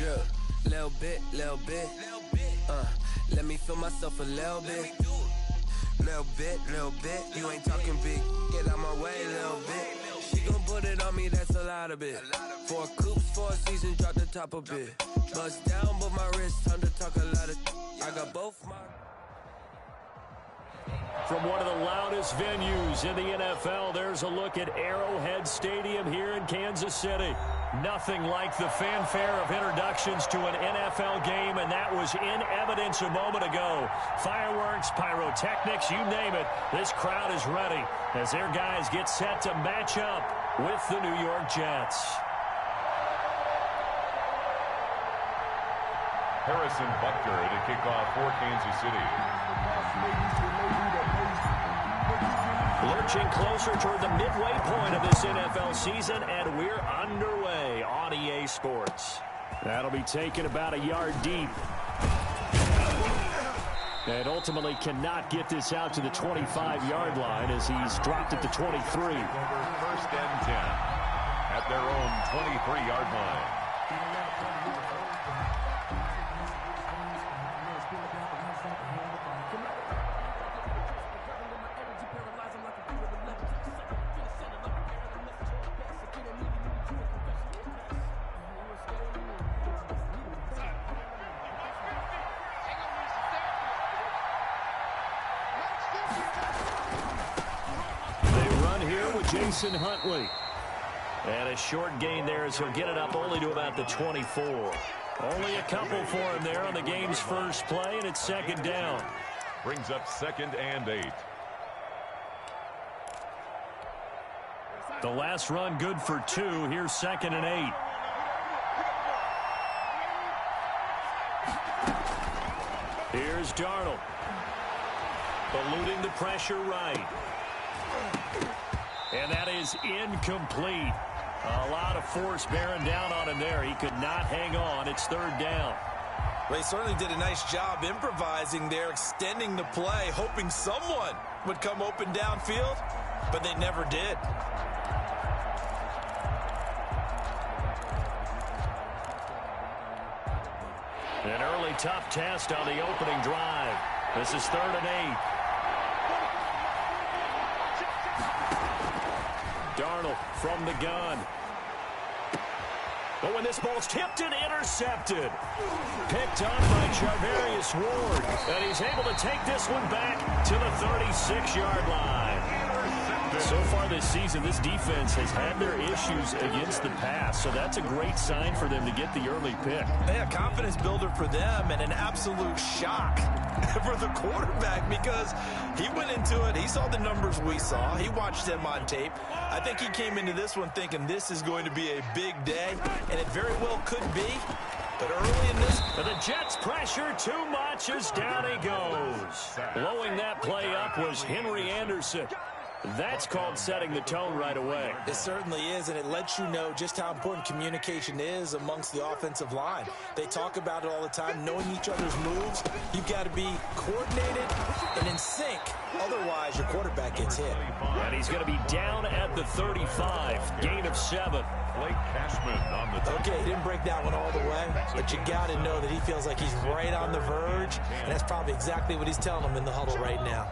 Drip, little bit. Let me feel myself a little bit. Little bit. You ain't talking big. Get out my way, little bit. She gon' put it on me, that's a lot of bit. 4 coops, 4 seasons, drop the top a bit. Bust down, but my wrist, time to talk a lot of. I got both my. From one of the loudest venues in the NFL, there's a look at Arrowhead Stadium here in Kansas City. Nothing like the fanfare of introductions to an NFL game, and that was in evidence a moment ago. Fireworks, pyrotechnics, you name it. This crowd is ready as their guys get set to match up with the New York Jets. Harrison Butker to kick off for Kansas City. Lurching closer toward the midway point of this NFL season, and we're underway on EA Sports. That'll be taken about a yard deep. And ultimately cannot get this out to the 25-yard line as he's dropped it to 23. First and 10 at their own 23-yard line. Jason Huntley. And a short gain there as he'll get it up only to about the 24. Only a couple for him there on the game's first play, and it's second down. Brings up 2nd and 8. The last run good for 2. Here's 2nd and 8. Here's Darnold. Eluding the pressure right. And that is incomplete. A lot of force bearing down on him there. He could not hang on. It's 3rd down. Well, he certainly did a nice job improvising there, extending the play, hoping someone would come open downfield, but they never did. An early tough test on the opening drive. This is 3rd and 8. Darnold from the gun. But when this ball's tipped and intercepted. Picked up by Charvarius Ward. And he's able to take this one back to the 36-yard line. So far this season, this defense has had their issues against the pass. So that's a great sign for them to get the early pick. Yeah, confidence builder for them and an absolute shock for the quarterback because he went into it. He saw the numbers we saw. He watched them on tape. I think he came into this one thinking this is going to be a big day, and it very well could be. But early in this... The Jets pressure too much as down he goes. Blowing that play up was Henry Anderson. That's called setting the tone right away. It certainly is, and it lets you know just how important communication is amongst the offensive line. They talk about it all the time, knowing each other's moves. You've got to be coordinated and in sync. Otherwise, your quarterback gets hit. And he's going to be down at the 35. Gain of 7. Blake Cashman on the top. Okay, he didn't break that one all the way, but you got to know that he feels like he's right on the verge, and that's probably exactly what he's telling them in the huddle right now.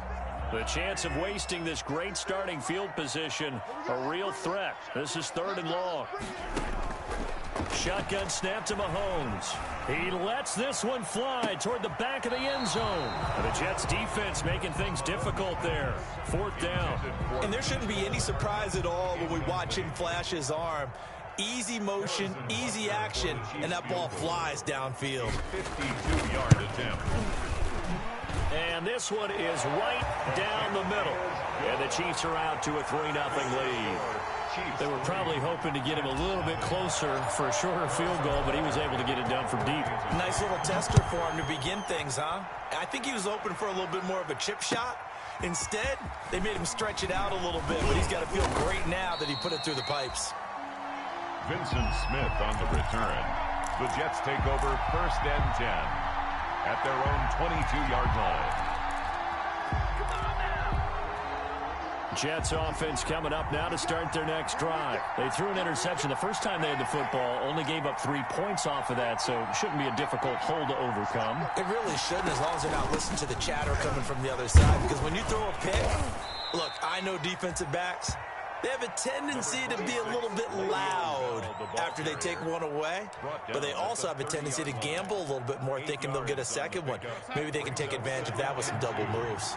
The chance of wasting this great starting field position, a real threat. This is 3rd and long. Shotgun snap to Mahomes. He lets this one fly toward the back of the end zone. And the Jets defense making things difficult there. 4th down. And there shouldn't be any surprise at all when we watch him flash his arm. Easy motion, easy action, and that ball flies downfield. 52-yard attempt. And this one is right down the middle. And the Chiefs are out to a 3-0 lead. They were probably hoping to get him a little bit closer for a shorter field goal, but he was able to get it done from deep. Nice little tester for him to begin things, huh? I think he was open for a little bit more of a chip shot. Instead, they made him stretch it out a little bit, but he's got to feel great now that he put it through the pipes. Vincent Smith on the return. The Jets take over 1st and 10 at their own 22-yard line. Jets offense coming up now to start their next drive. They threw an interception the first time they had the football, only gave up 3 points off of that, so it shouldn't be a difficult hole to overcome. It really shouldn't, as long as they're not listening to the chatter coming from the other side, because when you throw a pick, look, I know defensive backs, they have a tendency to be a little bit loud after they take one away, but they also have a tendency to gamble a little bit more, thinking they'll get a second one. Maybe they can take advantage of that with some double moves.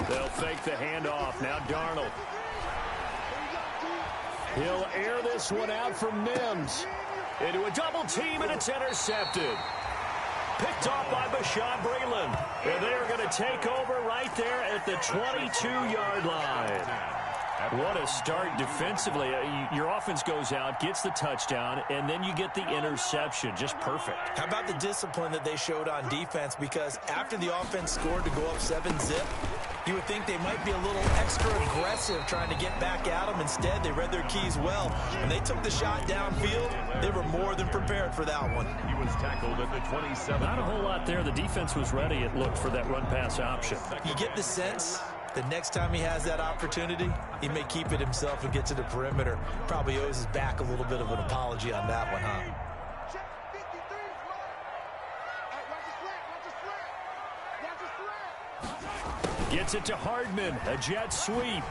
They'll fake the handoff. Now Darnold. He'll air this one out from Mims. Into a double team, and it's intercepted. Picked off by Bashaud Breeland. And they're going to take over right there at the 22-yard line. What a start defensively. Your offense goes out, gets the touchdown, and then you get the interception. Just perfect. How about the discipline that they showed on defense? Because after the offense scored to go up 7-zip, you would think they might be a little extra aggressive trying to get back at them. Instead, they read their keys well. When they took the shot downfield, they were more than prepared for that one. He was tackled at the 27. Not a whole lot there. The defense was ready, it looked, for that run-pass option. You get the sense the next time he has that opportunity, he may keep it himself and get to the perimeter. Probably owes his back a little bit of an apology on that one, huh? Gets it to Hardman, a jet sweep.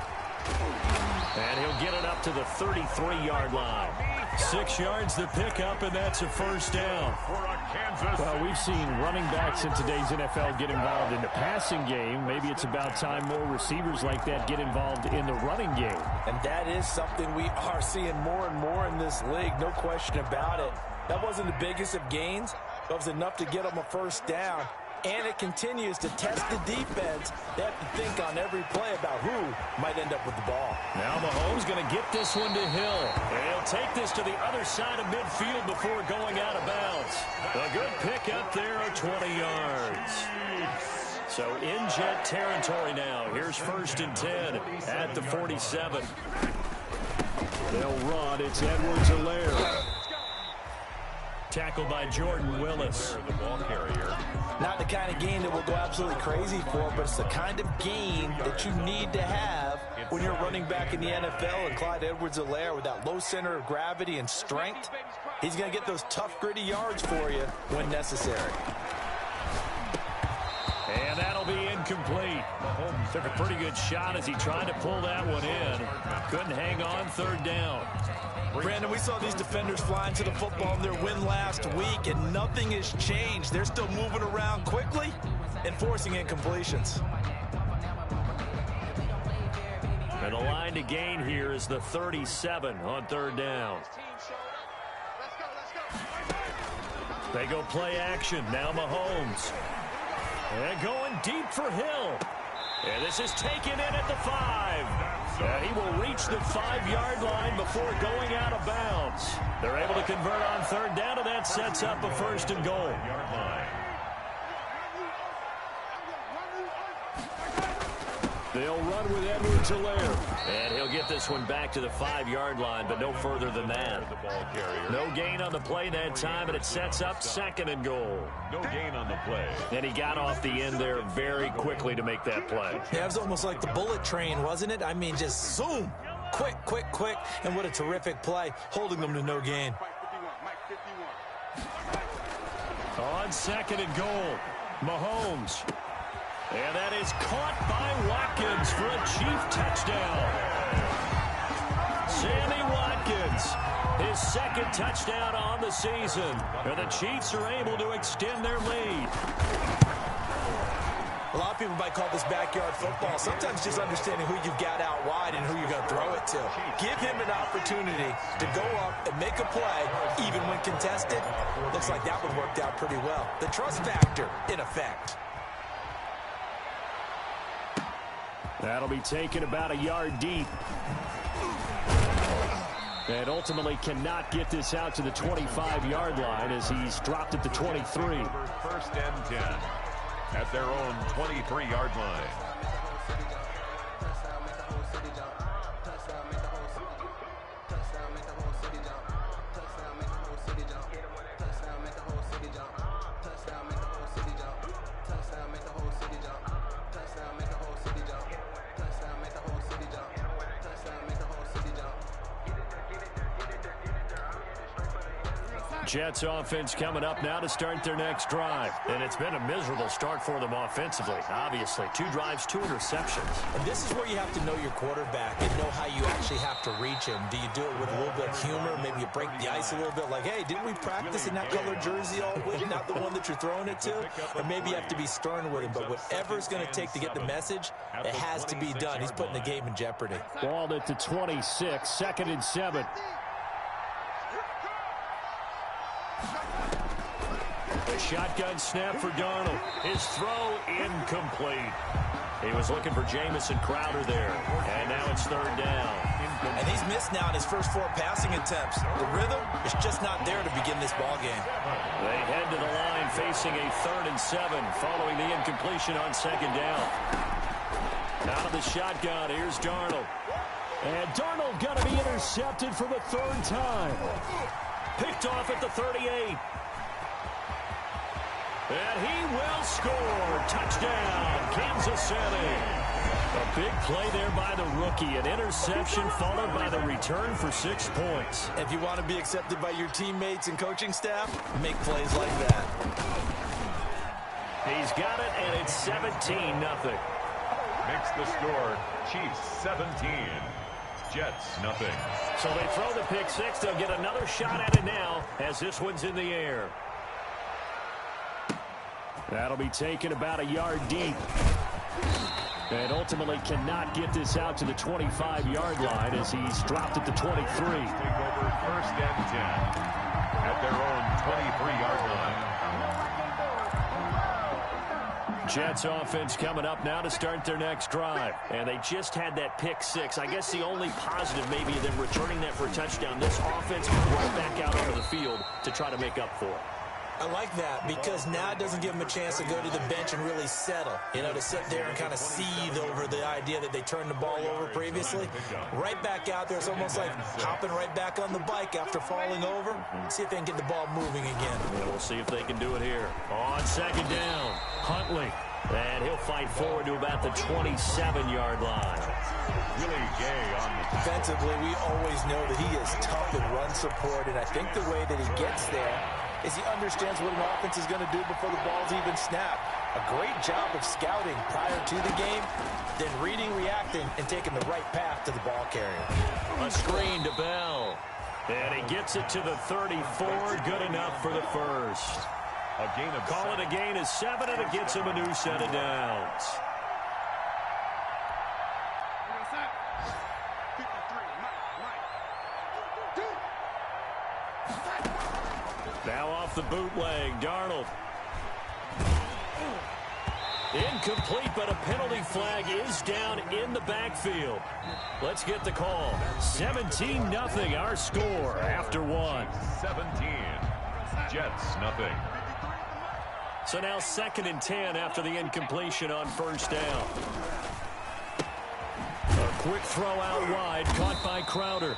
And he'll get it up to the 33-yard line. 6 yards the pickup, and that's a first down. Well, we've seen running backs in today's NFL get involved in the passing game. Maybe it's about time more receivers like that get involved in the running game. And that is something we are seeing more and more in this league, no question about it. That wasn't the biggest of gains, but it was enough to get them a first down. And it continues to test the defense. They have to think on every play about who might end up with the ball. Now Mahomes going to get this one to Hill. And he'll take this to the other side of midfield before going out of bounds. A good pick up there of 20 yards. So in Jet territory now. Here's 1st and 10 at the 47. They'll run. It's Edwards-Helaire. Tackled by Jordan Willis. The ball carrier. Not the kind of game that we'll go absolutely crazy for, but it's the kind of game that you need to have when you're running back in the NFL. And Clyde Edwards-Helaire, with that low center of gravity and strength, he's going to get those tough, gritty yards for you when necessary. And that'll be incomplete. Mahomes took a pretty good shot as he tried to pull that one in. Couldn't hang on, 3rd down. Brandon, we saw these defenders flying to the football in their win last week, and nothing has changed. They're still moving around quickly and forcing incompletions. And the line to gain here is the 37 on 3rd down. They go play action. Now Mahomes. And going deep for Hill. And this is taken in at the 5. He will reach the 5-yard line before going out of bounds. They're able to convert on 3rd down, and that sets up a 1st and goal. They'll run with Edwards-Helaire. And he'll get this one back to the 5-yard line, but no further than that. No gain on the play that time, and it sets up 2nd and goal. No gain on the play. And he got off the end there very quickly to make that play. Yeah, it was almost like the bullet train, wasn't it? I mean, just zoom. Quick, quick, quick. And what a terrific play, holding them to no gain. On 2nd and goal, Mahomes. And that is caught by Watkins for a Chief touchdown. Sammy Watkins, his 2nd touchdown on the season. And the Chiefs are able to extend their lead. A lot of people might call this backyard football. Sometimes just understanding who you've got out wide and who you're going to throw it to. Give him an opportunity to go up and make a play, even when contested. Looks like that one worked out pretty well. The trust factor, in effect. That'll be taken about a yard deep. And ultimately cannot get this out to the 25-yard line as he's dropped at the 23. 1st and 10 at their own 23-yard line. Jets offense coming up now to start their next drive. And it's been a miserable start for them offensively, obviously. 2 drives, 2 interceptions. And this is where you have to know your quarterback and know how you actually have to reach him. Do you do it with a little bit of humor? Maybe you break the ice a little bit like, hey, didn't we practice in that color jersey all week? Not the one that you're throwing it to? Or maybe you have to be stern with him. But whatever it's going to take to get the message, it has to be done. He's putting the game in jeopardy. Ball at the 26, 2nd and 7. A shotgun snap for Darnold. His throw incomplete. He was looking for Jamison Crowder there. And now it's 3rd down. And he's missed now in his first 4 passing attempts. The rhythm is just not there to begin this ball game. They head to the line facing a 3rd and 7 following the incompletion on 2nd down. Out of the shotgun, here's Darnold. And Darnold going to be intercepted for the 3rd time. Picked off at the 38. And he will score. Touchdown, Kansas City. A big play there by the rookie. An interception followed by the return for 6 points. If you want to be accepted by your teammates and coaching staff, make plays like that. He's got it, and it's 17-0. Makes the score Chiefs 17, Jets nothing. So they throw the pick 6. They'll get another shot at it now as this one's in the air. That'll be taken about a yard deep. And ultimately cannot get this out to the 25-yard line as he's dropped at the 23. Take over 1st and 10 at their own 23-yard line. Jets offense coming up now to start their next drive. And they just had that pick 6. I guess the only positive maybe them returning that for a touchdown. This offense right back out onto the field to try to make up for it. I like that because now it doesn't give them a chance to go to the bench and really settle. You know, to sit there and kind of seethe over the idea that they turned the ball over previously. Right back out there, it's almost like hopping right back on the bike after falling over. See if they can get the ball moving again. Yeah, we'll see if they can do it here. On 2nd down, Huntley. And he'll fight forward to about the 27-yard line. Really gay on the defensively, we always know that he is tough in run support, and I think the way that he gets there is he understands what an offense is going to do before the ball's even snapped. A great job of scouting prior to the game, then reading, reacting, and taking the right path to the ball carrier. A screen to Bell. And he gets it to the 34. Good enough for the first. A gain of Call it a gain of 7, and it gets him a new set of downs. Now off the bootleg, Darnold. Incomplete, but a penalty flag is down in the backfield. Let's get the call. 17-0 our score after 1. 17, Jets nothing. So now 2nd and 10 after the incompletion on 1st down. A quick throw out wide, caught by Crowder.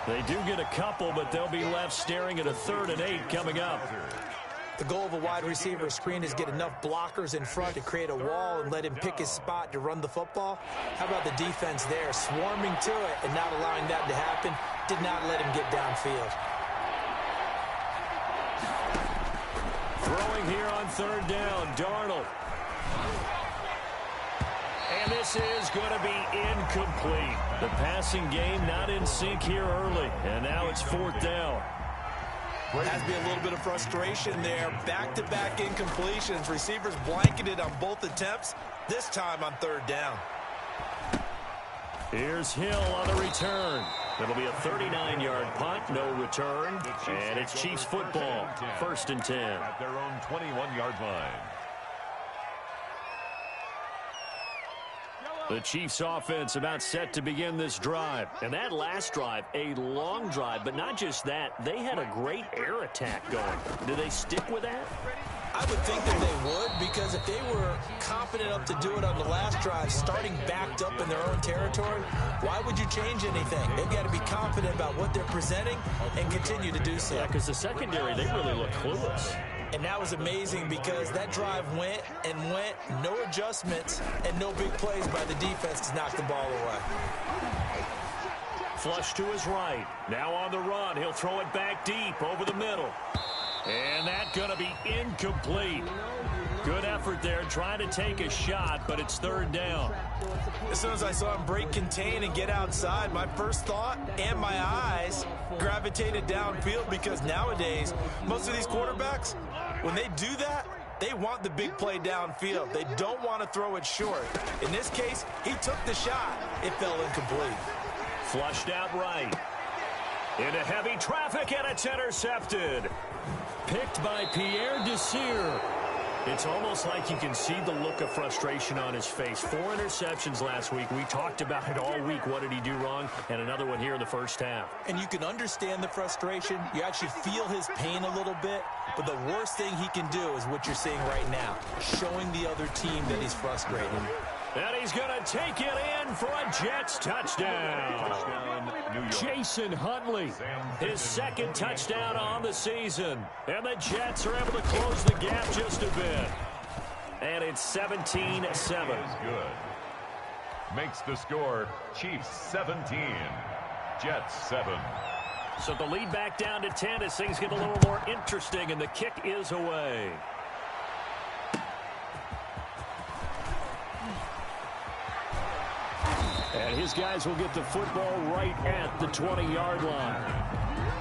They do get a couple, but they'll be left staring at a 3rd and 8 coming up. The goal of a wide receiver screen is get enough blockers in front to create a wall and let him pick his spot to run the football. How about the defense there, swarming to it and not allowing that to happen? Did not let him get downfield. Throwing here on 3rd down, Darnold. And this is going to be incomplete. The passing game not in sync here early. And now it's 4th down. Has to be a little bit of frustration there. Back-to-back incompletions. Receivers blanketed on both attempts, this time on 3rd down. Here's Hill on the return. It'll be a 39-yard punt, no return. And it's Chiefs football, 1st and 10. At their own 21-yard line. The Chiefs offense about set to begin this drive. And that last drive, a long drive, but not just that. They had a great air attack going. Do they stick with that? I would think that they would, because if they were confident enough to do it on the last drive, starting backed up in their own territory, why would you change anything? They've got to be confident about what they're presenting and continue to do so. Yeah, because the secondary, they really look clueless. And that was amazing because that drive went and went, no adjustments, and no big plays by the defense to knock the ball away. flush to his right. Now on the run. He'll throw it back deep over the middle. And that's going to be incomplete. Good effort there, trying to take a shot, but it's third down. As soon as I saw him break contain and get outside, my first thought and my eyes gravitated downfield, because nowadays, most of these quarterbacks, when they do that, they want the big play downfield. They don't want to throw it short. In this case, he took the shot. It fell incomplete. Flushed out right. Into heavy traffic, and it's intercepted. Picked by Pierre Desir. It's almost like you can see the look of frustration on his face. 4 interceptions last week. We talked about it all week. What did he do wrong? And another one here in the first half. And you can understand the frustration. You actually feel his pain a little bit. But the worst thing he can do is what you're seeing right now, showing the other team that he's frustrated. And he's going to take it in for a Jets touchdown. Jason Huntley, his second touchdown on the season. And the Jets are able to close the gap just a bit. And it's 17-7. Good. Makes the score Chiefs 17, Jets 7. So the lead back down to 10 as things get a little more interesting, and the kick is away. And his guys will get the football right at the 20-yard line.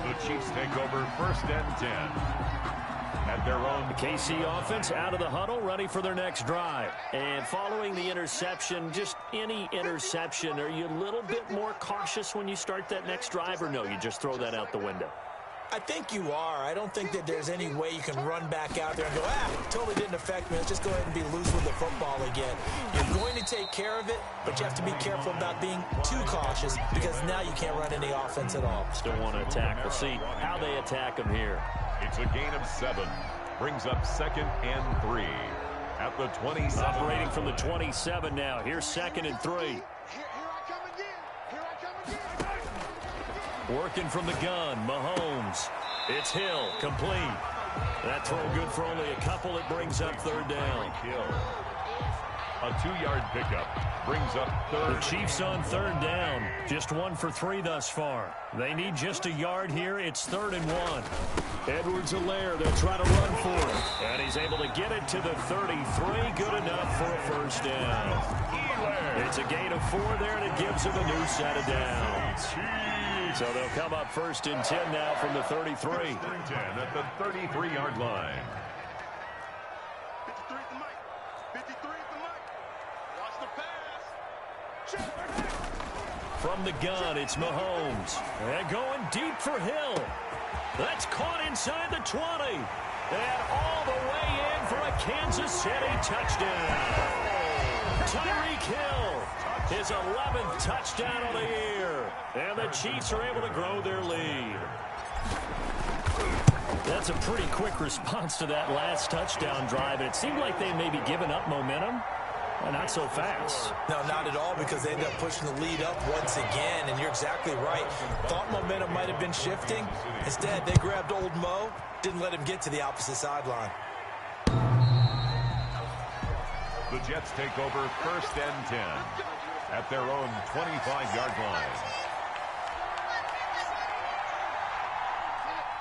The Chiefs take over first and 10 at their own. The KC offense out of the huddle, ready for their next drive. And following the interception, just any interception, are you a little bit more cautious when you start that next drive, or no, you just throw that out the window? I think you are. I don't think that there's any way you can run back out there and go, totally didn't affect me. Let's just go ahead and be loose with the football again. You're going to take care of it, but you have to be careful about being too cautious, because now you can't run any offense at all. Still want to attack. We'll see how they attack him here. It's a gain of 7. Brings up 2nd and 3 at the 27. Operating from the 27 now. Here's 2nd and 3. Working from the gun, Mahomes. It's Hill, complete. That throw good for only a couple. It brings up third down. A 2-yard pickup brings up third. The Chiefs on third down. Just 1 for 3 thus far. They need just a yard here. It's 3rd and 1. Edwards-Helaire, they'll try to run for it. And he's able to get it to the 33. Good enough for a first down. It's a gain of 4 there, and it gives him a new set of downs. So they'll come up 1st and 10 now from the 33. 1st and 10 at the 33-yard line. 53 at the mic. 53 at the mic. Watch the pass. From the gun, it's Mahomes. And going deep for Hill. That's caught inside the 20. And all the way in for a Kansas City touchdown. Tyreek Hill, his 11th touchdown of the year. And the Chiefs are able to grow their lead. That's a pretty quick response to that last touchdown drive. And it seemed like they may be giving up momentum. Well, not so fast. No, not at all, because they ended up pushing the lead up once again, and you're exactly right. Thought momentum might have been shifting. Instead, they grabbed old Mo, didn't let him get to the opposite sideline. The Jets take over 1st and 10 at their own 25-yard line.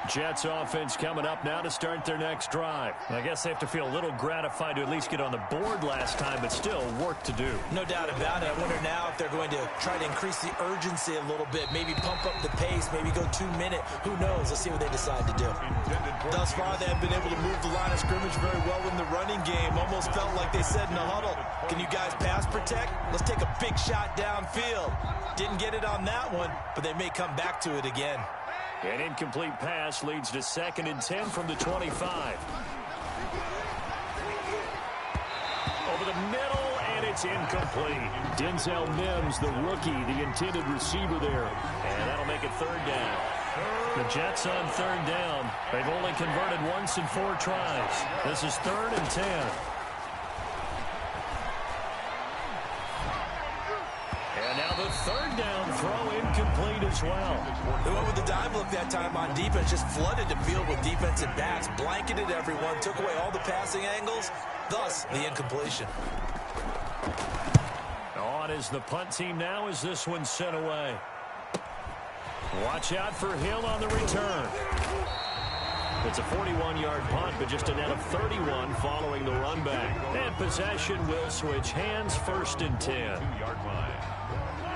Jets offense coming up now to start their next drive. I guess they have to feel a little gratified to at least get on the board last time, but still work to do. No doubt about it. I wonder now if they're going to try to increase the urgency a little bit, maybe pump up the pace, maybe go 2-minute. Who knows? Let's see what they decide to do. Thus far, they have been able to move the line of scrimmage very well in the running game. Almost felt like they said in the huddle, can you guys pass protect? Let's take a big shot downfield. Didn't get it on that one, but they may come back to it again. An incomplete pass leads to 2nd and 10 from the 25. Over the middle, and it's incomplete. Denzel Mims, the rookie, the intended receiver there. And that'll make it 3rd down. The Jets on 3rd down. They've only converted once in 4 tries. This is 3rd and 10. And now the 3rd down throw incomplete as well. They went with the dive look that time on defense, just flooded the field with defensive backs, blanketed everyone, took away all the passing angles, thus the incompletion. On is the punt team now as this one's sent away. Watch out for Hill on the return. It's a 41-yard punt, but just a net of 31 following the run back. And possession will switch hands, 1st and 10. 2-yard line.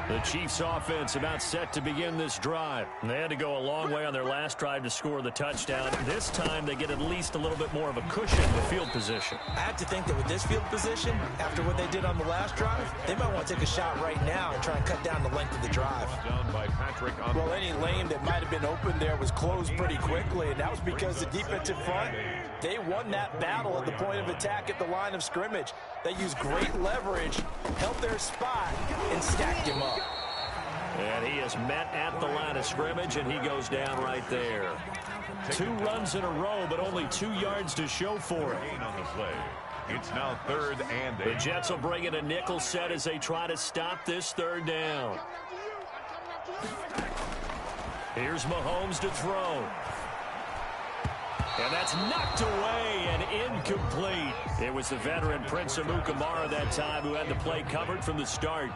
The Chiefs offense about set to begin this drive. They had to go a long way on their last drive to score the touchdown. This time they get at least a little bit more of a cushion with field position. I have to think that with this field position, after what they did on the last drive, they might want to take a shot right now and try and cut down the length of the drive. Done by Patrick on Well, any lane that might have been open there was closed pretty quickly, and that was because the defensive front, they won that battle at the point of attack at the line of scrimmage. They used great leverage, held their spot, and stacked him up. And he is met at the line of scrimmage, and he goes down right there. 2 runs in a row, but only 2 yards to show for it. on the play. It's now 3rd and 8. The Jets will bring in a nickel set as they try to stop this 3rd down. Here's Mahomes to throw. And that's knocked away and incomplete. It was the veteran Prince Amukamara that time who had the play covered from the start.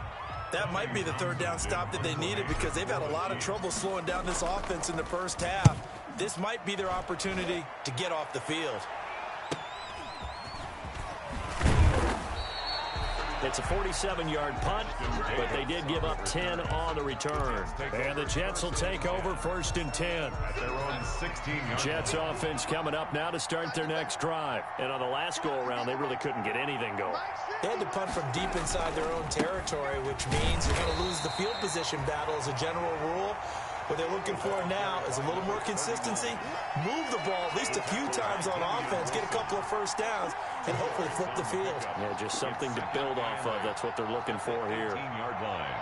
That might be the 3rd down stop that they needed because they've had a lot of trouble slowing down this offense in the first half. This might be their opportunity to get off the field. It's a 47-yard punt, but they did give up 10 on the return. And the Jets will take over 1st and 10. At their own 16-yard. Jets offense coming up now to start their next drive. And on the last go-around, they really couldn't get anything going. They had to punt from deep inside their own territory, which means you're going to lose the field position battle as a general rule. What they're looking for now is a little more consistency, move the ball at least a few times on offense, get a couple of first downs, and hopefully flip the field. Yeah, just something to build off of. That's what they're looking for here. 15-yard line.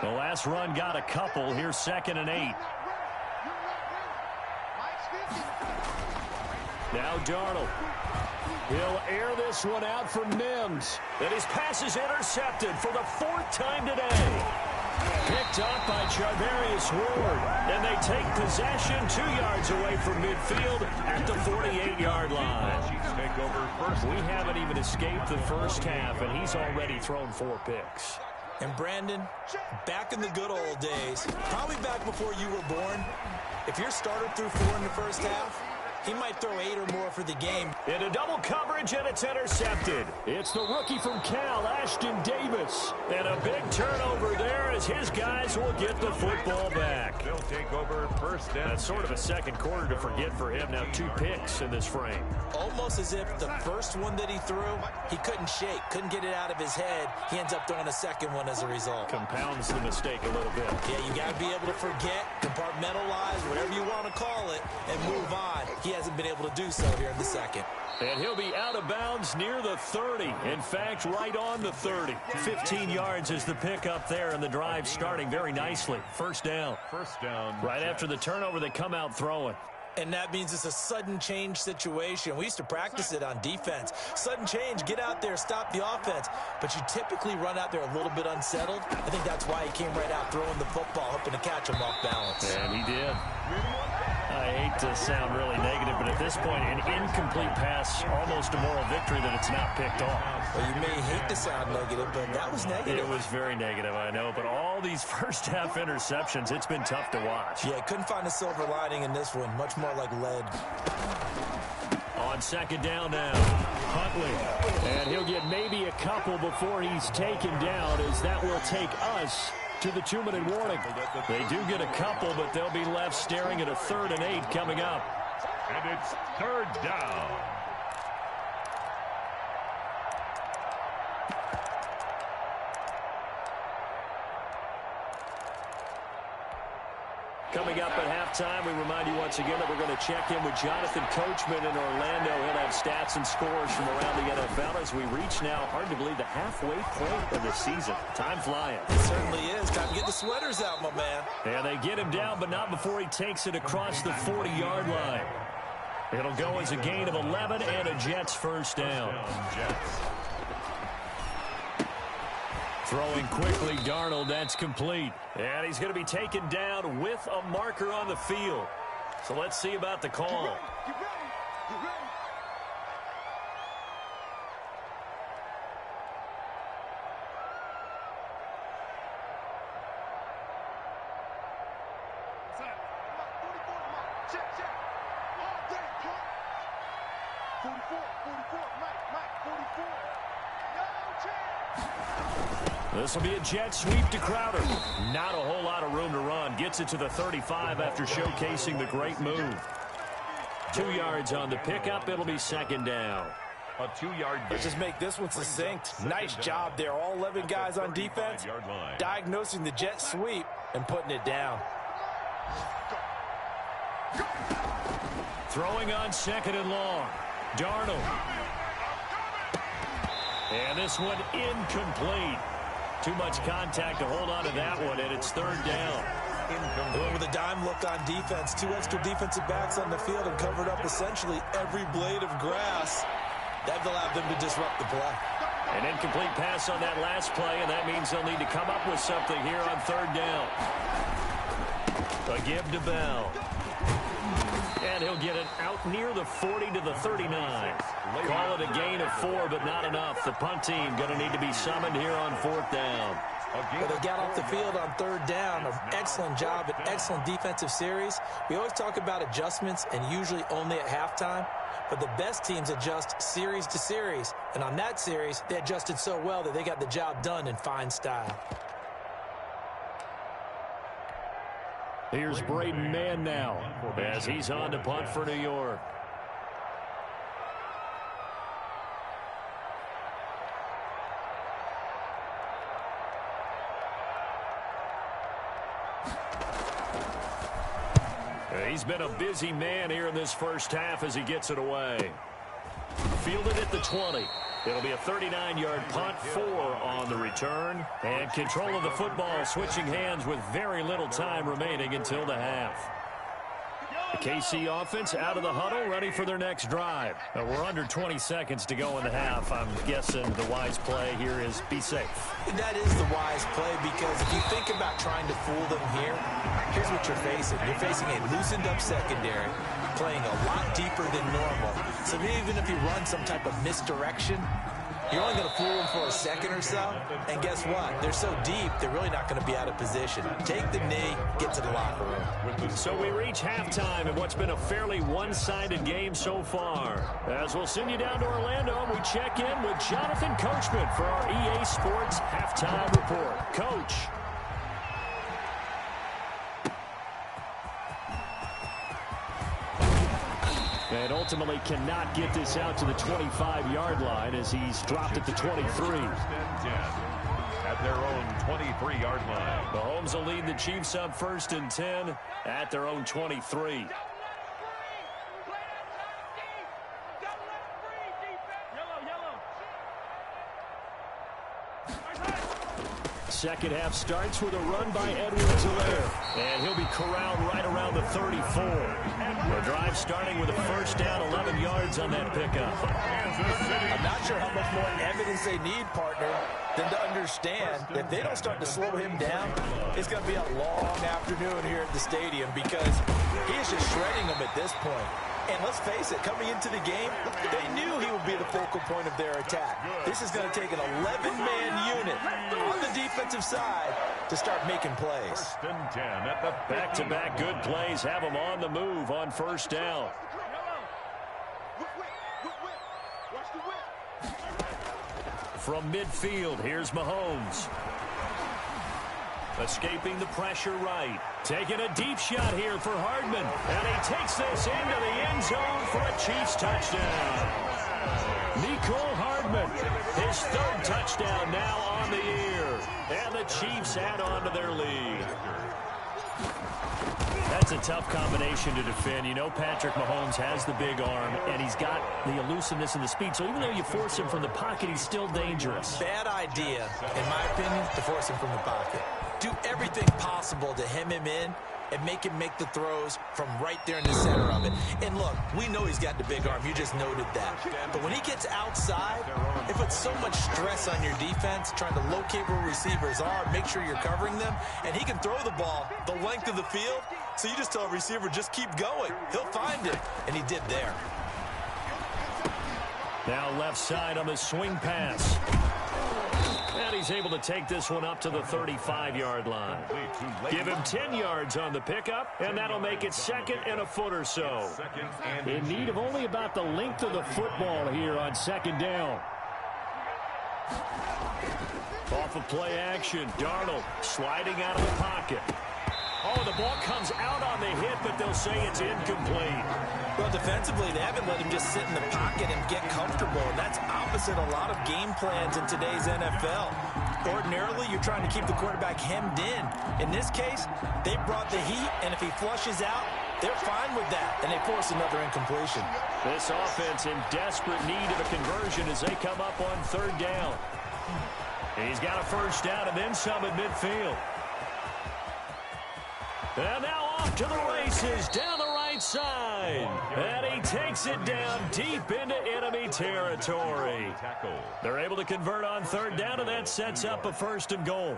The last run got a couple. Here's 2nd and 8. Now Darnold. He'll air this one out for Mims. And his pass is intercepted for the 4th time today. Picked up by Charvarius Ward. And they take possession 2 yards away from midfield at the 48-yard line. Chiefs take over 1st. We haven't even escaped the first half, and he's already thrown 4 picks. And Brandon, back in the good old days, probably back before you were born, if your starter threw 4 in the first half, he might throw 8 or more for the game. Into double coverage, and it's intercepted. It's the rookie from Cal, Ashton Davis. And a big turnover there as his guys will get the football back. They'll take over 1st and That's sort of a second quarter to forget for him. Now 2 picks in this frame. Almost as if the first one that he threw, he couldn't shake, couldn't get it out of his head. He ends up throwing a second one as a result. Compounds the mistake a little bit. Yeah, you got to be able to forget, compartmentalize, whatever you want to call it, and move on. He hasn't been able to do so here in the second. And he'll be out of bounds near the 30. In fact, right on the 30. 15 yards is the pickup there, and the drive starting very nicely. 1st down. 1st down. Right after the turnover, they come out throwing. And that means it's a sudden change situation. We used to practice it on defense. Sudden change, get out there, stop the offense. But you typically run out there a little bit unsettled. I think that's why he came right out throwing the football, hoping to catch him off balance. And he did. I hate to sound really negative, but at this point, an incomplete pass, almost a moral victory that it's not picked off. Well, you may hate to sound negative, but that was negative. It was very negative, I know. But all these first half interceptions, it's been tough to watch. Yeah, couldn't find a silver lining in this one. Much more like lead. On 2nd down now, Huntley. And he'll get maybe a couple before he's taken down, as that will take us to the 2-minute warning. They do get a couple, but they'll be left staring at a 3rd and 8 coming up. And it's 3rd down. Coming up at halftime, we remind you once again that we're going to check in with Jonathan Coachman in Orlando. He'll have stats and scores from around the NFL as we reach now, hard to believe, the halfway point of the season. Time flying. It certainly is. Time to get the sweaters out, my man. And they get him down, but not before he takes it across the 40-yard line. It'll go as a gain of 11 and a Jets 1st down. Jets. Throwing quickly, Darnold, that's complete. And he's going to be taken down with a marker on the field. So let's see about the call. This will be a jet sweep to Crowder. Not a whole lot of room to run. Gets it to the 35 after showcasing the great move. 2 yards on the pickup. It'll be second down. A 2-yard gain. Let's just make this one succinct. Nice job there. All 11 guys on defense diagnosing the jet sweep and putting it down. Throwing on second and long. Darnold. And this one incomplete. Too much contact to hold on to that one, and it's third down. With a dime look on defense, 2 extra defensive backs on the field and covered up essentially every blade of grass. That allowed them to disrupt the play. An incomplete pass on that last play, and that means they'll need to come up with something here on third down. A give to Bell. And he'll get it out near the 40 to the 39. Call it a gain of 4, but not enough. The punt team going to need to be summoned here on fourth down. Well, they got off the field on third down. An excellent job, an excellent defensive series. We always talk about adjustments and usually only at halftime. But the best teams adjust series to series. And on that series, they adjusted so well that they got the job done in fine style. Here's Braden Mann now as he's on to punt for New York. He's been a busy man here in this first half as he gets it away. Fielded at the 20. It'll be a 39-yard punt, 4 on the return. And control of the football switching hands with very little time remaining until the half. The KC offense out of the huddle, ready for their next drive. We're under 20 seconds to go in the half. I'm guessing the wise play here is be safe. That is the wise play, because if you think about trying to fool them here, here's what you're facing. You're facing a loosened up secondary, playing a lot deeper than normal. So even if you run some type of misdirection, you're only going to fool them for a second or so. And guess what? They're so deep, they're really not going to be out of position. Take the knee, get to the locker room. So we reach halftime in what's been a fairly one-sided game so far. As we'll send you down to Orlando, we check in with Jonathan Coachman for our EA Sports Halftime Report. Coach. And ultimately cannot get this out to the 25-yard line as he's dropped at the 23. At their own 23-yard line. Mahomes will lead the Chiefs up 1st and 10 at their own 23. Second half starts with a run by Edwards-Helaire. And he'll be corralled right around the 34. The drive starting with a first down, 11 yards on that pickup. I'm not sure how much more evidence they need, partner, than to understand that if they don't start to slow him down, it's going to be a long afternoon here at the stadium, because he is just shredding them at this point. And let's face it, coming into the game, they knew he would be the focal point of their attack. This is going to take an 11-man unit on the defensive side to start making plays. 1st and 10 at the back-to-back good plays have them on the move on first down. From midfield, here's Mahomes. Escaping the pressure right. Taking a deep shot here for Hardman. And he takes this into the end zone for a Chiefs touchdown. Nicole Hardman, his 3rd touchdown now on the year. And the Chiefs add on to their lead. That's a tough combination to defend. You know Patrick Mahomes has the big arm, and he's got the elusiveness and the speed. So even though you force him from the pocket, he's still dangerous. Bad idea, in my opinion, to force him from the pocket. Do everything possible to hem him in and make him make the throws from right there in the center of it. And look, we know he's got the big arm. You just noted that. But when he gets outside, it puts so much stress on your defense trying to locate where receivers are, make sure you're covering them, and he can throw the ball the length of the field. So you just tell a receiver, just keep going. He'll find it, and he did there. Now left side on the swing pass. And And he's able to take this one up to the 35-yard line. Give him 10 yards on the pickup, and that'll make it second and a foot or so. In need of only about the length of the football here on second down. Off of play action, Darnold sliding out of the pocket. Oh, the ball comes out on the hit, but they'll say it's incomplete. Well, defensively, they haven't let him just sit in the pocket and get comfortable, and that's opposite a lot of game plans in today's NFL. Ordinarily, you're trying to keep the quarterback hemmed in. In this case, they brought the heat, and if he flushes out, they're fine with that, and they force another incompletion. This offense in desperate need of a conversion as they come up on third down. He's got a first down and then some at midfield. And now off to the races down the right side. And he takes it down deep into enemy territory. They're able to convert on third down, and that sets up a first and goal.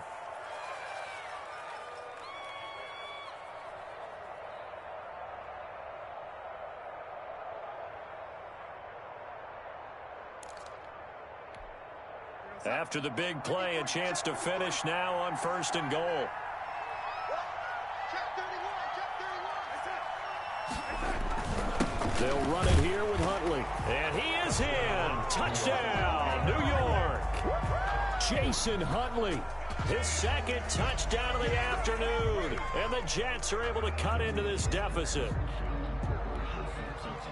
After the big play, a chance to finish now on first and goal. They'll run it here with Huntley. And he is in. Touchdown, New York. Jason Huntley. His second touchdown of the afternoon. And the Jets are able to cut into this deficit.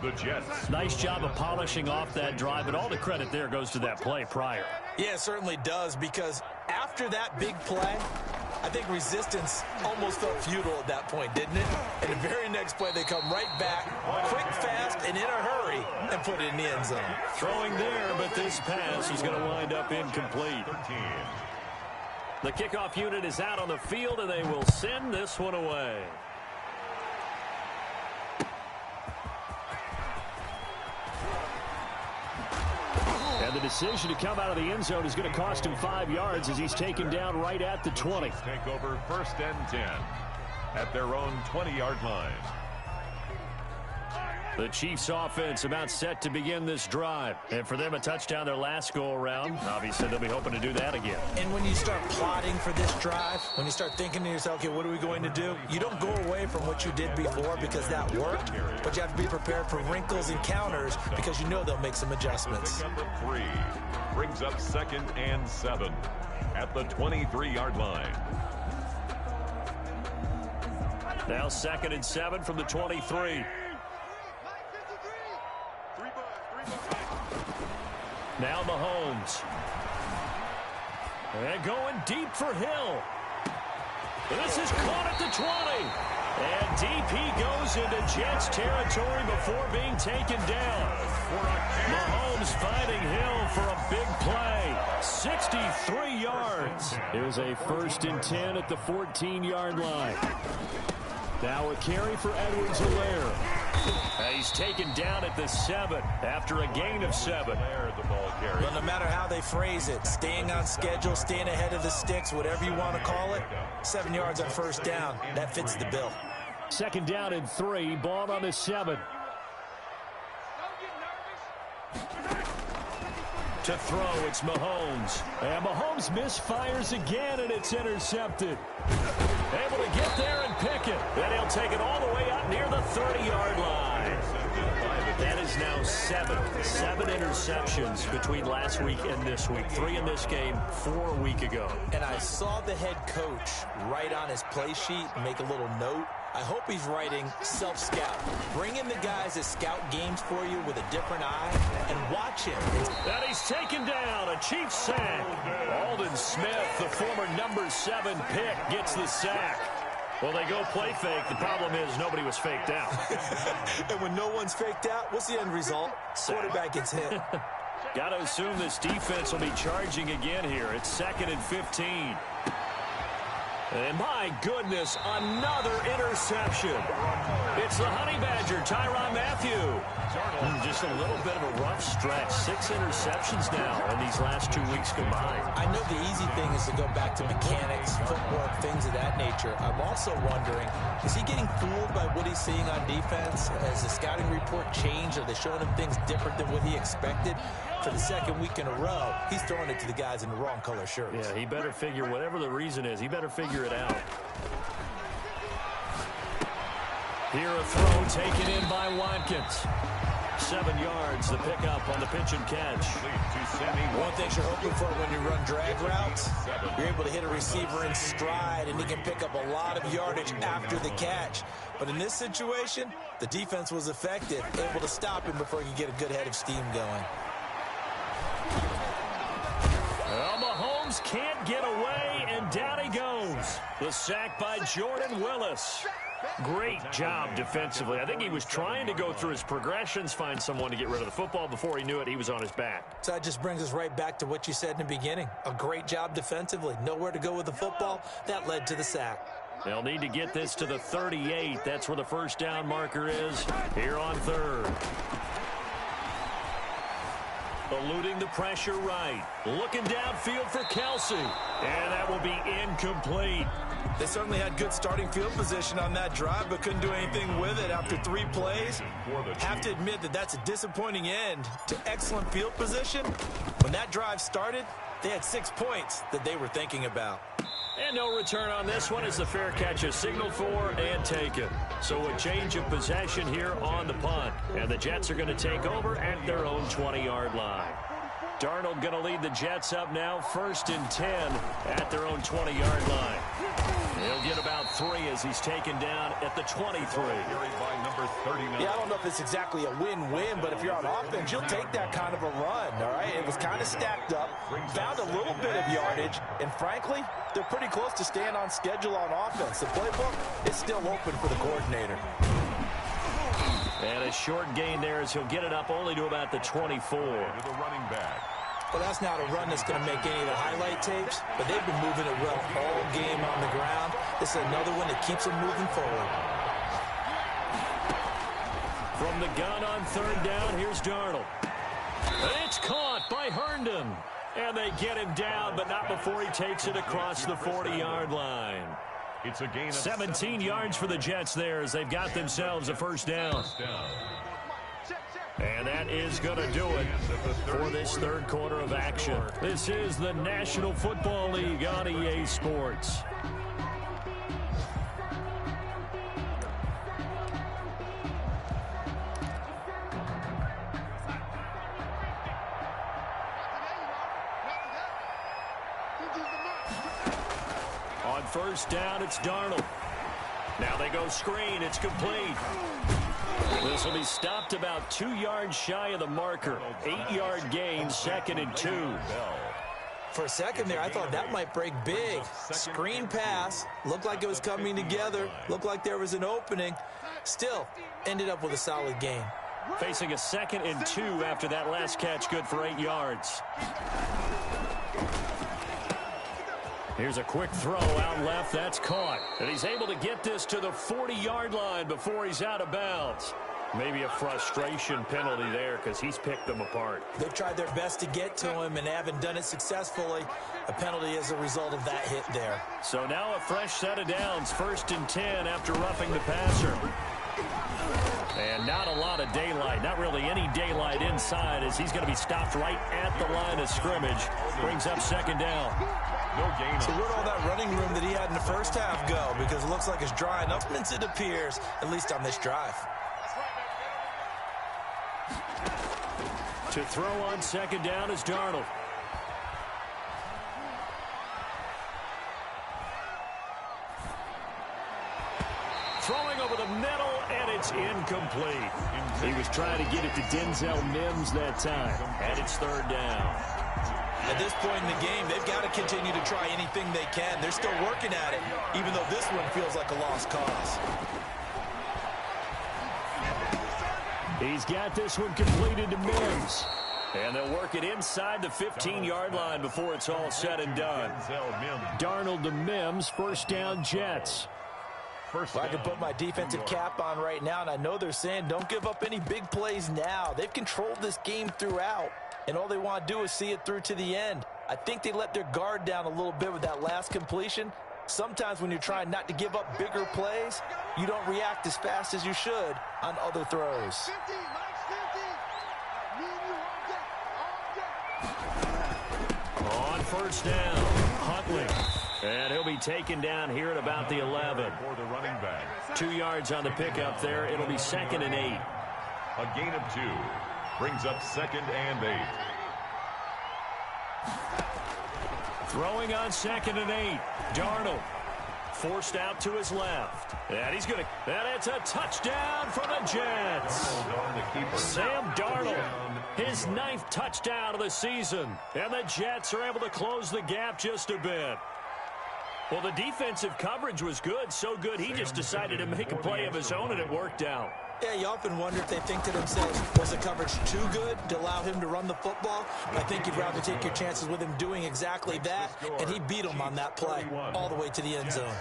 The Jets. Nice job of polishing off that drive, but all the credit there goes to that play prior. Yeah, it certainly does, because after that big play, I think resistance almost felt futile at that point, didn't it? And the very next play, they come right back, quick, fast, and in a hurry, and put it in the end zone. Throwing there, but this pass is going to wind up incomplete. 13. The kickoff unit is out on the field, and they will send this one away. And the decision to come out of the end zone is going to cost him 5 yards as he's taken down right at the 20. Take over first and 10 at their own 20-yard line. The Chiefs offense about set to begin this drive. And for them, a touchdown their last go-around. Obviously, they'll be hoping to do that again. And when you start plotting for this drive, when you start thinking to yourself, okay, what are we going to do? You don't go away from what you did before because that worked, but you have to be prepared for wrinkles and counters because you know they'll make some adjustments. Number 3 brings up second and 7 at the 23-yard line. Now second and 7 from the 23. Now Mahomes. And going deep for Hill. This is caught at the 20. And deep he goes into Jets territory before being taken down. Mahomes finding Hill for a big play. 63 yards. It was a first and 10 at the 14-yard line. Now a carry for Edwards-Helaire. He's taken down at the 7 after a gain of 7. Well, no matter how they phrase it, staying on schedule, staying ahead of the sticks, whatever you want to call it, 7 yards on first down, that fits the bill. Second down and 3, ball on the 7. To throw, it's Mahomes. And Mahomes misfires again, and it's intercepted. Able to get there and pick it. Then he'll take it all the way up near the 30-yard line. That is now 7 interceptions between last week and this week. 3 in this game, 4 a week ago. And I saw the head coach write on his play sheet, make a little note. I hope he's writing self-scout. Bring in the guys that scout games for you with a different eye and watch him. And he's taken down, a Chiefs sack. Aldon Smith, the former number 7 pick, gets the sack. Well, they go play fake. The problem is nobody was faked out. And when no one's faked out, what's the end result? Quarterback gets hit. Got to assume this defense will be charging again here. It's second and 15. And my goodness, another interception. It's the Honey Badger, Tyrann Mathieu. Just a little bit of a rough stretch. 6 interceptions now in these last 2 weeks combined. I know the easy thing is to go back to mechanics, footwork, things of that nature. I'm also wondering, is he getting fooled by what he's seeing on defense? Has the scouting report changed? Are they showing him things different than what he expected? For the second week in a row, he's throwing it to the guys in the wrong color shirts. Yeah, he better figure, whatever the reason is, he better figure it out. Here a throw taken in by Watkins. 7 yards, the pickup on the pitch and catch. One thing you're hoping for when you run drag routes, you're able to hit a receiver in stride, and he can pick up a lot of yardage after the catch. But in this situation, the defense was effective, able to stop him before he could get a good head of steam going. Well, Mahomes can't get away, and down he goes. The sack by Jordan Willis. Great job defensively. I think he was trying to go through his progressions, find someone to get rid of the football. Before he knew it, he was on his back. So that just brings us right back to what you said in the beginning. A great job defensively. Nowhere to go with the football. That led to the sack. They'll need to get this to the 38. That's where the first down marker is here on third. Eluding the pressure right. Looking downfield for Kelsey. And that will be incomplete. They certainly had good starting field position on that drive, but couldn't do anything with it after 3 plays. Have to admit that that's a disappointing end to excellent field position. When that drive started, they had 6 points that they were thinking about. And no return on this one as the fair catch is signaled for and taken. So a change of possession here on the punt. And the Jets are going to take over at their own 20-yard line. Darnold going to lead the Jets up now, 1st and 10 at their own 20-yard line. He'll get about 3 as he's taken down at the 23. Yeah, I don't know if it's exactly a win-win, but if you're on offense, you'll take that kind of a run, all right? It was kind of stacked up, found a little bit of yardage, and frankly, they're pretty close to staying on schedule on offense. The playbook is still open for the coordinator. And a short gain there as he'll get it up only to about the 24. To the running back. Well, that's not a run that's going to make any of the highlight tapes, but they've been moving it well all game on the ground. This is another one that keeps them moving forward. From the gun on 3rd down, here's Darnold. And it's caught by Herndon. And they get him down, but not before he takes it across the 40-yard line. It's a gain of 17 yards for the Jets there as they've got themselves a first down. And that is going to do it for this third quarter of action. This is the National Football League on EA Sports. On 1st down, it's Darnold. Now they go screen. It's complete. This will be stopped about 2 yards shy of the marker. 8-yard gain, 2nd and 2. For a second there, I thought that might break big. Screen pass. Looked like it was coming together. Looked like there was an opening. Still, ended up with a solid gain. Facing a 2nd and 2 after that last catch, good for 8 yards. Here's a quick throw out left. That's caught. And he's able to get this to the 40-yard line before he's out of bounds. Maybe a frustration penalty there because he's picked them apart. They've tried their best to get to him and haven't done it successfully. A penalty as a result of that hit there. So now a fresh set of downs. 1st and 10 after roughing the passer. And not a lot of daylight. Not really any daylight inside as he's going to be stopped right at the line of scrimmage. Brings up 2nd down. No gain. So where'd all that running room that he had in the first half go? Because it looks like it's drying up as it appears, at least on this drive. To throw on 2nd down is Darnold. Throwing over the middle, and it's incomplete. He was trying to get it to Denzel Mims that time, and it's 3rd down. At this point in the game, they've got to continue to try anything they can. They're still working at it, even though this one feels like a lost cause. He's got this one completed to Mims. And they'll work it inside the 15-yard line before it's all said and done. Darnold to Mims, first down Jets. Well, I can put my defensive cap on right now, and I know they're saying don't give up any big plays now. They've controlled this game throughout, and all they want to do is see it through to the end. I think they let their guard down a little bit with that last completion. Sometimes when you're trying not to give up bigger plays, you don't react as fast as you should on other throws. On first down, Huntley. And he'll be taken down here at about the 11. For the running back. 2 yards on the pickup there. It'll be 2nd and 8. A gain of 2 brings up 2nd and 8. Throwing on 2nd and 8. Darnold forced out to his left. And he's going to, and it's a touchdown for the Jets. Sam Darnold, his 9th touchdown of the season. And the Jets are able to close the gap just a bit. Well, the defensive coverage was good, so good he just decided to make a play of his own, and it worked out. Yeah, you often wonder if they think to themselves, was the coverage too good to allow him to run the football? I think you'd rather take your chances with him doing exactly that, and he beat him on that play all the way to the end zone.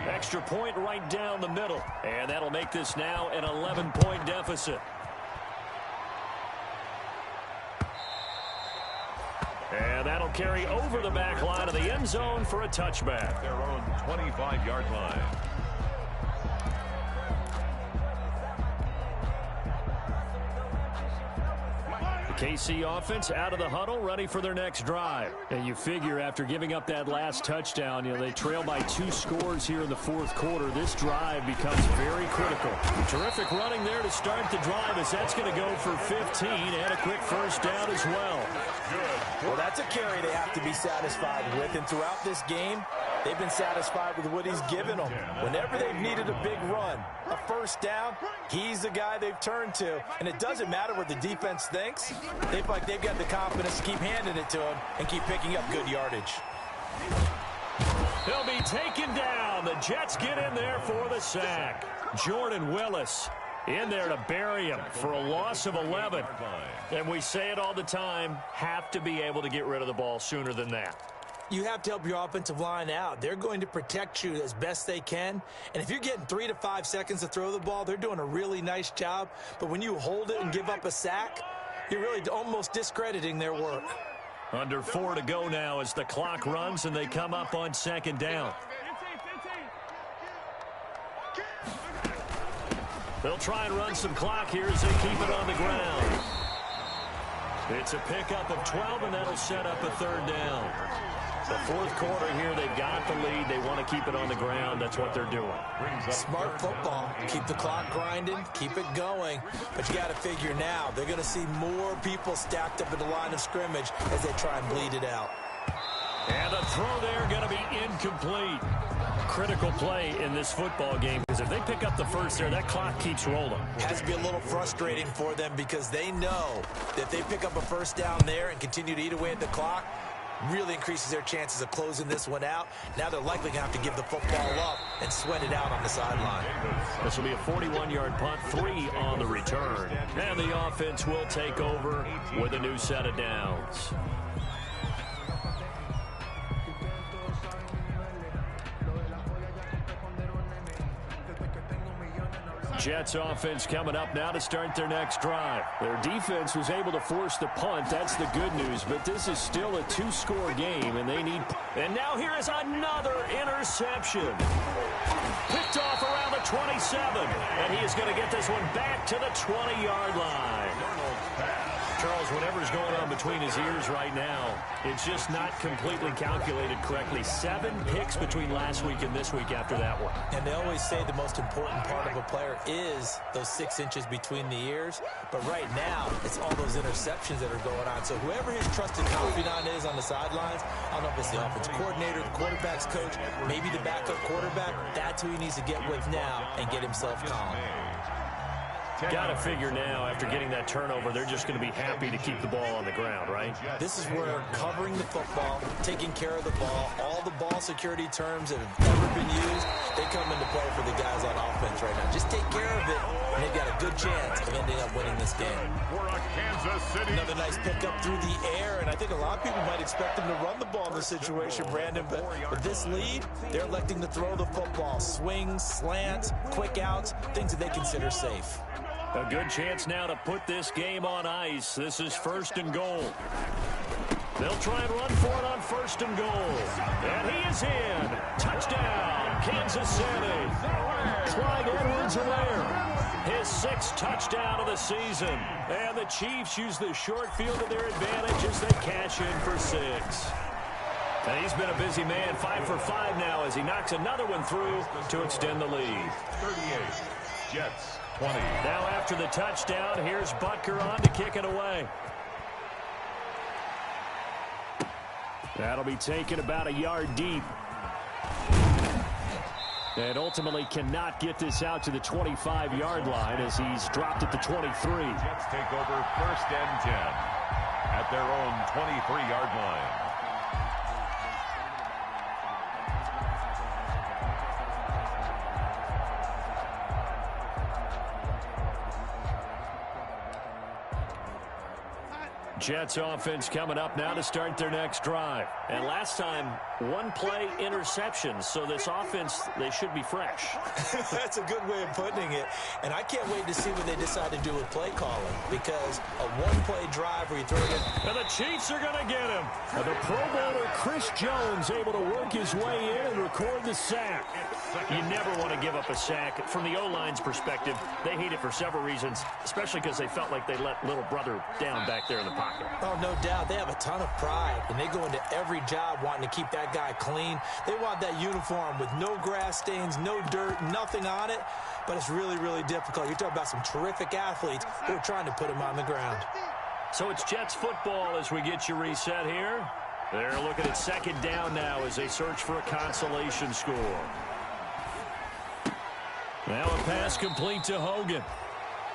Extra point right down the middle, and that'll make this now an 11-point deficit. And that'll carry over the back line of the end zone for a touchback. Their own 25-yard line. KC offense out of the huddle, ready for their next drive. And you figure after giving up that last touchdown, they trail by 2 scores here in the 4th quarter. This drive becomes very critical. Terrific running there to start the drive as that's going to go for 15 and a quick first down as well. Well, that's a carry they have to be satisfied with, and throughout this game, they've been satisfied with what he's given them. Whenever they've needed a big run, a first down, he's the guy they've turned to. And it doesn't matter what the defense thinks. They feel like they've got the confidence to keep handing it to him and keep picking up good yardage. He'll be taken down. The Jets get in there for the sack. Jordan Willis in there to bury him for a loss of 11. And we say it all the time, have to be able to get rid of the ball sooner than that. You have to help your offensive line out. They're going to protect you as best they can. And if you're getting 3 to 5 seconds to throw the ball, they're doing a really nice job. But when you hold it and give up a sack, you're really almost discrediting their work. Under 4 to go now as the clock runs and they come up on 2nd down. They'll try and run some clock here as they keep it on the ground. It's a pickup of 12, and that'll set up a 3rd down. The 4th quarter here, they've got the lead. They want to keep it on the ground. That's what they're doing. Smart football. Keep the clock grinding. Keep it going. But you got to figure now, they're going to see more people stacked up at the line of scrimmage as they try and bleed it out. And the throw there going to be incomplete. Critical play in this football game because if they pick up the first there, that clock keeps rolling. Has to be a little frustrating for them because they know that if they pick up a first down there and continue to eat away at the clock, really increases their chances of closing this one out. Now they're likely going to have to give the football up and sweat it out on the sideline. This will be a 41-yard punt, 3 on the return. And the offense will take over with a new set of downs. Jets offense coming up now to start their next drive. Their defense was able to force the punt. That's the good news, but this is still a 2-score game, and they need... And now here is another interception. Picked off around the 27, and he is going to get this one back to the 20-yard line. Charles, whatever's going on between his ears right now, it's just not completely calculated correctly. 7 picks between last week and this week after that one. And they always say the most important part of a player is those 6 inches between the ears. But right now, it's all those interceptions that are going on. So whoever his trusted confidant is on the sidelines, I don't know if it's the offensive coordinator, the quarterback's coach, maybe the backup quarterback, that's who he needs to get with now and get himself calm. Got to figure now, after getting that turnover, they're just going to be happy to keep the ball on the ground, right? This is where covering the football, taking care of the ball, all the ball security terms that have ever been used, they come into play for the guys on offense right now. Just take care of it, and they've got a good chance of ending up winning this game. Another nice pickup through the air, and I think a lot of people might expect them to run the ball in this situation, Brandon, but with this lead, they're electing to throw the football. Swings, slants, quick outs, things that they consider safe. A good chance now to put this game on ice. This is 1st and goal. They'll try and run for it on 1st and goal. And he is in. Touchdown, Kansas City. Clyde Edwards-Helaire, his 6th touchdown of the season. And the Chiefs use the short field to their advantage as they cash in for 6. And he's been a busy man, 5 for 5 now as he knocks another one through to extend the lead. 38, Jets, 20. Now after the touchdown, here's Butker on to kick it away. That'll be taken about a yard deep. And ultimately cannot get this out to the 25-yard line as he's dropped at the 23. Jets take over 1st and 10 at their own 23-yard line. Jets offense coming up now to start their next drive. And last time, 1-play interceptions. So this offense, they should be fresh. That's a good way of putting it. And I can't wait to see what they decide to do with play calling. Because a 1-play drive where you throw it in. And the Chiefs are going to get him. And the Pro Bowler Chris Jones able to work his way in and record the sack. You never want to give up a sack. From the O-line's perspective, they hate it for several reasons, especially because they felt like they let little brother down back there in the pocket. Oh, no doubt. They have a ton of pride, and they go into every job wanting to keep that guy clean. They want that uniform with no grass stains, no dirt, nothing on it, but it's really, really difficult. You're talking about some terrific athletes who are trying to put him on the ground. So it's Jets football as we get you reset here. They're looking at 2nd down now as they search for a consolation score. Now a pass complete to Hogan.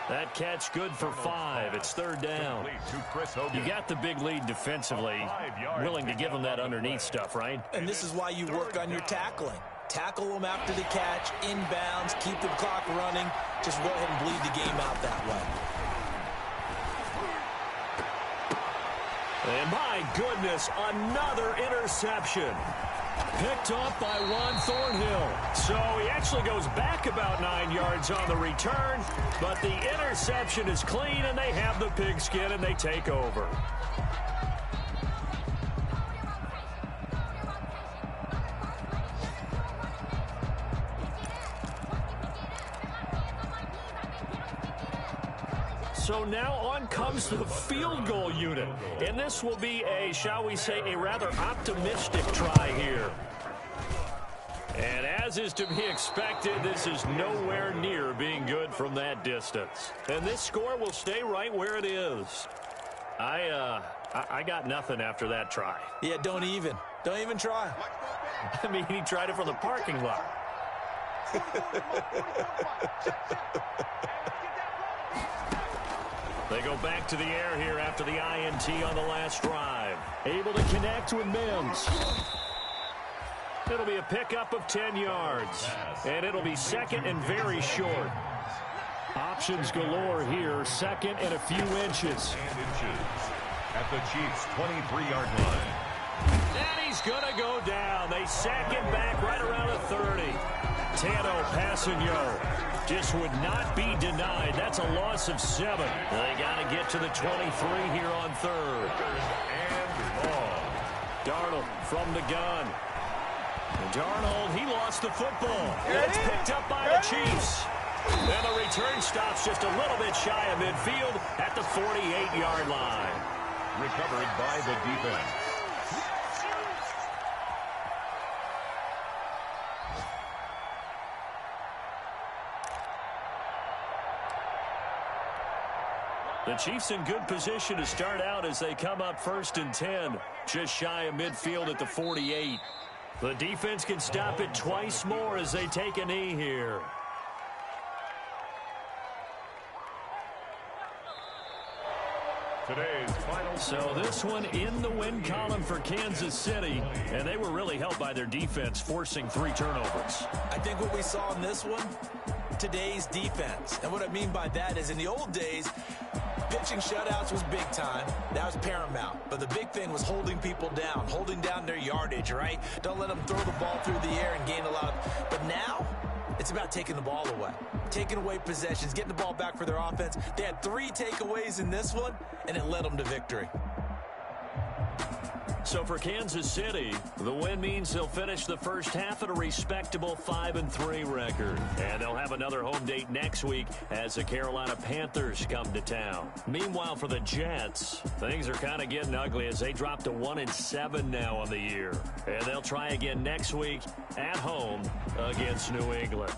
That catch good for 5. It's 3rd down. You got the big lead defensively. Willing to give them that underneath stuff, right? And this is why you work on your tackling. Tackle them after the catch, inbounds, keep the clock running. Just go ahead and bleed the game out that way. And my goodness, another interception. Picked off by Juan Thornhill. So he actually goes back about 9 yards on the return, but the interception is clean, and they have the pigskin, and they take over. So now on comes the field goal unit. And this will be a, shall we say, a rather optimistic try here. And as is to be expected, this is nowhere near being good from that distance. And this score will stay right where it is. I got nothing after that try. Yeah, don't even try. I mean, he tried it from the parking lot. They go back to the air here after the INT on the last drive. Able to connect with Mims. It'll be a pickup of 10 yards. And it'll be 2nd and very short. Options galore here. 2nd and a few inches. At the Chiefs' 23-yard line. And he's going to go down. They sack him back right around the 30. Tano Passanio just would not be denied. That's a loss of 7. They got to get to the 23 here on 3rd. And long. Darnold from the gun. And Darnold, he lost the football. It's picked up by the Chiefs. And the return stops just a little bit shy of midfield at the 48-yard line. Recovered by the defense. The Chiefs in good position to start out as they come up 1st and 10, just shy of midfield at the 48. The defense can stop it twice more as they take a knee here. today's final. So this one in the win column for Kansas City, and they were really helped by their defense, forcing 3 turnovers. I think what we saw in this one, today's defense. And what I mean by that is in the old days, pitching shutouts was big time. That was paramount. But the big thing was holding people down, holding down their yardage, right? Don't let them throw the ball through the air and gain a lot of... But now, it's about taking the ball away. Taking away possessions, getting the ball back for their offense. They had 3 takeaways in this one, and it led them to victory. So for Kansas City, the win means they'll finish the first half at a respectable 5-3 record. And they'll have another home date next week as the Carolina Panthers come to town. Meanwhile, for the Jets, things are kind of getting ugly as they drop to 1-7 now on the year. And they'll try again next week at home against New England.